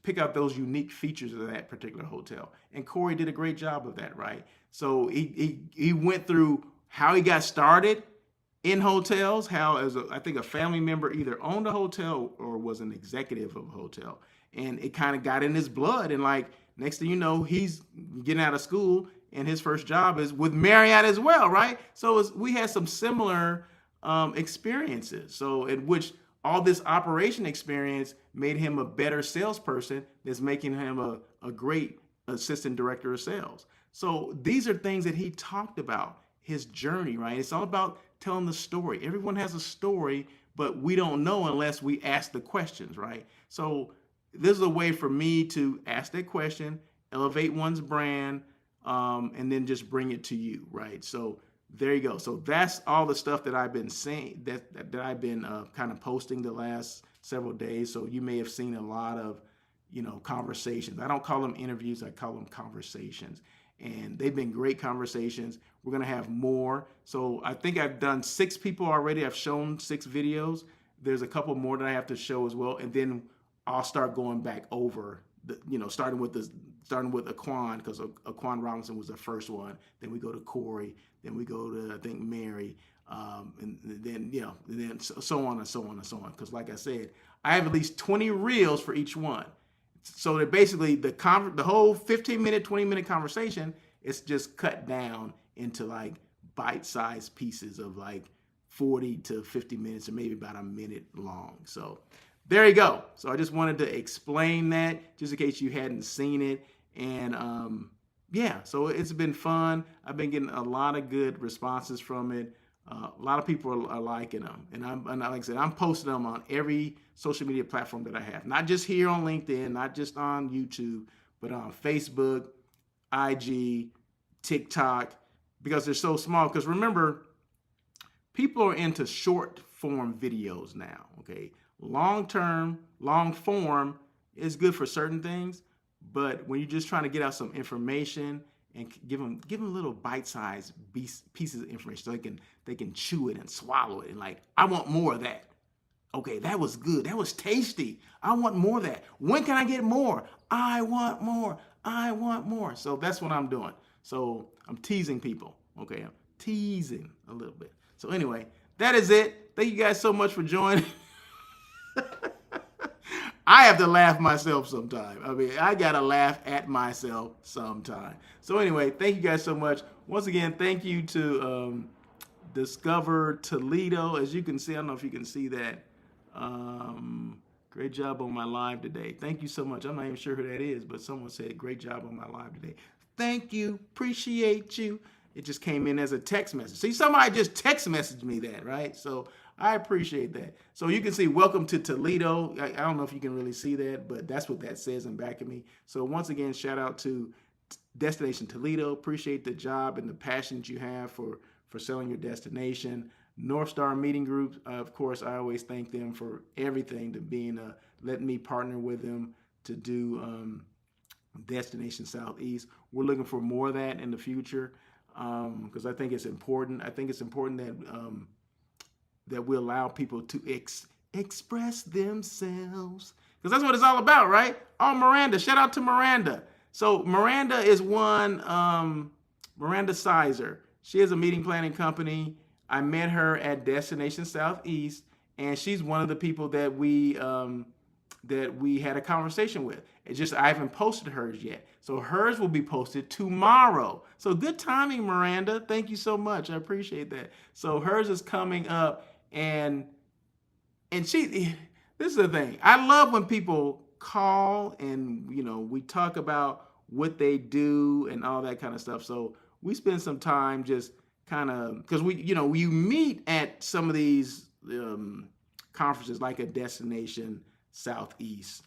pick out those unique features of that particular hotel. And Corey did a great job of that, right? So he went through how he got started in hotels, how I think a family member either owned a hotel or was an executive of a hotel. And it kind of got in his blood. And like, next thing you know, he's getting out of school and his first job is with Marriott as well, right? So we had some similar experiences. So in which all this operation experience made him a better salesperson, that's making him a great assistant director of sales. So these are things that he talked about, his journey, right? It's all about telling the story. Everyone has a story, but we don't know unless we ask the questions, right? So this is a way for me to ask that question, elevate one's brand, and then just bring it to you, right? So there you go. So that's all the stuff that I've been saying, that I've been kind of posting the last several days. So you may have seen a lot of, conversations. I don't call them interviews. I call them conversations. And they've been great conversations. We're going to have more. So I think I've done 6 people already. I've shown 6 videos. There's a couple more that I have to show as well. And then I'll start going back over starting with Aquan, because Aquan Robinson was the first one. Then we go to Corey. Then we go to, I think, Mary. And then so on and so on and so on. Because like I said, I have at least 20 reels for each one. So that basically the whole 15-minute, 20-minute conversation is just cut down into like bite-sized pieces of like 40 to 50 minutes or maybe about a minute long. So there you go. So I just wanted to explain that just in case you hadn't seen it. And yeah, so it's been fun. I've been getting a lot of good responses from it. A lot of people are liking them. And like I said, I'm posting them on every social media platform that I have. Not just here on LinkedIn, not just on YouTube, but on Facebook, IG, TikTok, because they're so small. Because remember, people are into short form videos now, okay? Long form is good for certain things, but when you're just trying to get out some information and give them little bite-sized pieces of information so they can chew it and swallow it and like, I want more of that. Okay, that was good. That was tasty. I want more of that. When can I get more? I want more. I want more. So that's what I'm doing. So I'm teasing people. Okay, I'm teasing a little bit. So anyway, that is it. Thank you guys so much for joining. I have to laugh myself sometime. I mean, I got to laugh at myself sometime. So anyway, thank you guys so much. Once again, thank you to Discover Toledo. As you can see, I don't know if you can see that. Great job on my live today. Thank you so much. I'm not even sure who that is, but someone said great job on my live today. Thank you. Appreciate you. It just came in as a text message. See, somebody just text messaged me that, right? So I appreciate that. So you can see welcome to Toledo. I don't know if you can really see that, but that's what that says in back of me. So once again, shout out to Destination Toledo. Appreciate the job and the passion that you have for selling your destination. North Star Meeting Group, of course, I always thank them for everything, to being letting me partner with them to do Destination Southeast. We're looking for more of that in the future because I think it's important. I think it's important that that we allow people to express themselves, because that's what it's all about, right? Oh, Miranda, shout out to Miranda. So Miranda is one, Miranda Sizer. She has a meeting planning company. I met her at Destination Southeast, and she's one of the people that we had a conversation with. It's just I haven't posted hers yet. So hers will be posted tomorrow. So good timing, Miranda. Thank you so much. I appreciate that. So hers is coming up, and she, this is the thing. I love when people call and, you know, we talk about what they do and all that kind of stuff. So we spend some time just kind of, because you meet at some of these conferences like a Destination Southeast,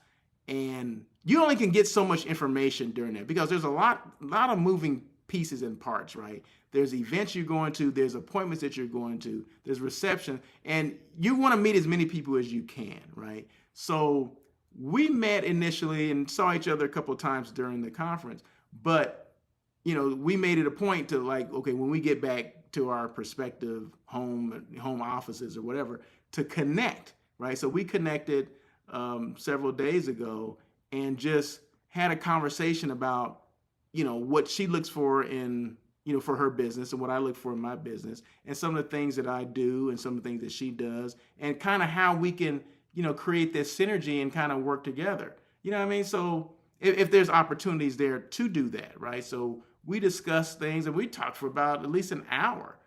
and you only can get so much information during that because there's a lot of moving pieces and parts, right? There's events you're going to, there's appointments that you're going to, there's reception, and you want to meet as many people as you can, right? So we met initially and saw each other a couple of times during the conference, but we made it a point to, like, okay, when we get back to our prospective home offices or whatever, to connect, right? So we connected several days ago and just had a conversation about, what she looks for in, for her business and what I look for in my business, and some of the things that I do and some of the things that she does, and kind of how we can, create this synergy and kind of work together. You know what I mean? So if there's opportunities there to do that, right? So we discussed things and we talked for about at least an hour,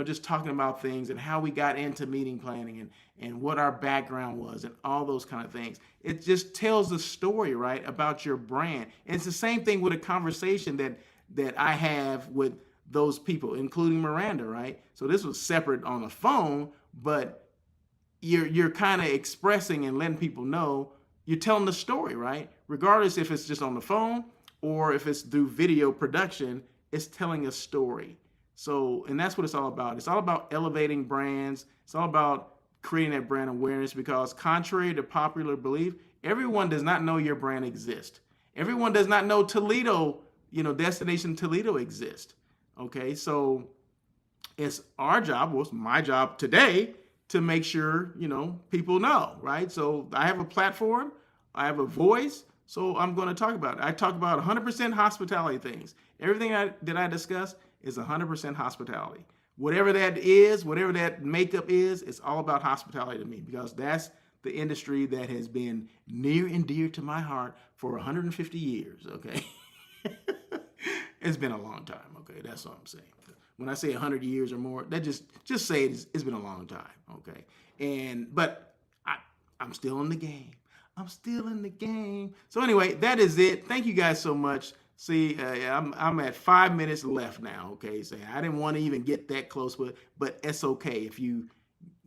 just talking about things and how we got into meeting planning and what our background was and all those kind of things. It just tells the story, right, about your brand. And it's the same thing with a conversation that I have with those people, including Miranda, right? So this was separate on the phone, but you're kind of expressing and letting people know you're telling the story, right? Regardless if it's just on the phone or if it's through video production, it's telling a story. So, and that's what it's all about. It's all about elevating brands. It's all about creating that brand awareness, because contrary to popular belief, everyone does not know your brand exists. Everyone does not know Toledo, Destination Toledo exists. Okay, so it's our job, well, it's my job today, to make sure, people know, right? So I have a platform, I have a voice, so I'm going to talk about it. I talk about 100% hospitality things. Everything that I discuss is 100% hospitality. Whatever that is, whatever that makeup is, it's all about hospitality to me, because that's the industry that has been near and dear to my heart for 150 years, okay? It's been a long time, okay? That's what I'm saying. When I say 100 years or more, that just say it's been a long time, okay? But I'm still in the game. I'm still in the game. So anyway, that is it. Thank you guys so much. See, I'm at 5 minutes left now. Okay, so I didn't want to even get that close, but it's okay if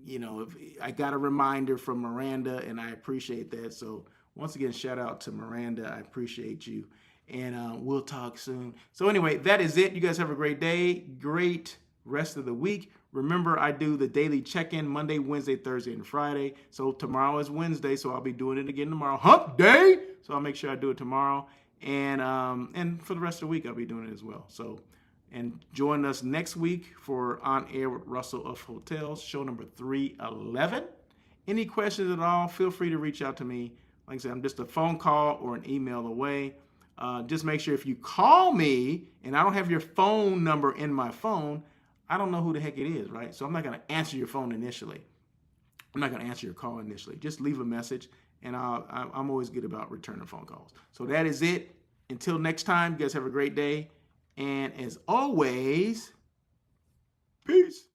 if I got a reminder from Miranda, and I appreciate that. So once again, shout out to Miranda. I appreciate you, and we'll talk soon. So anyway, that is it. You guys have a great day, great rest of the week. Remember, I do the daily check-in Monday, Wednesday, Thursday, and Friday. So tomorrow is Wednesday, so I'll be doing it again tomorrow. Hump day! So I'll make sure I do it tomorrow. And for the rest of the week, I'll be doing it as well. So, and join us next week for On Air with Russell of Hotels, show number 311. Any questions at all, feel free to reach out to me. Like I said, I'm just a phone call or an email away. Just make sure if you call me and I don't have your phone number in my phone, I don't know who the heck it is, right? So I'm not going to answer your phone initially. I'm not going to answer your call initially. Just leave a message, and I'm always good about returning phone calls. So that is it. Until next time, you guys have a great day. And as always, peace.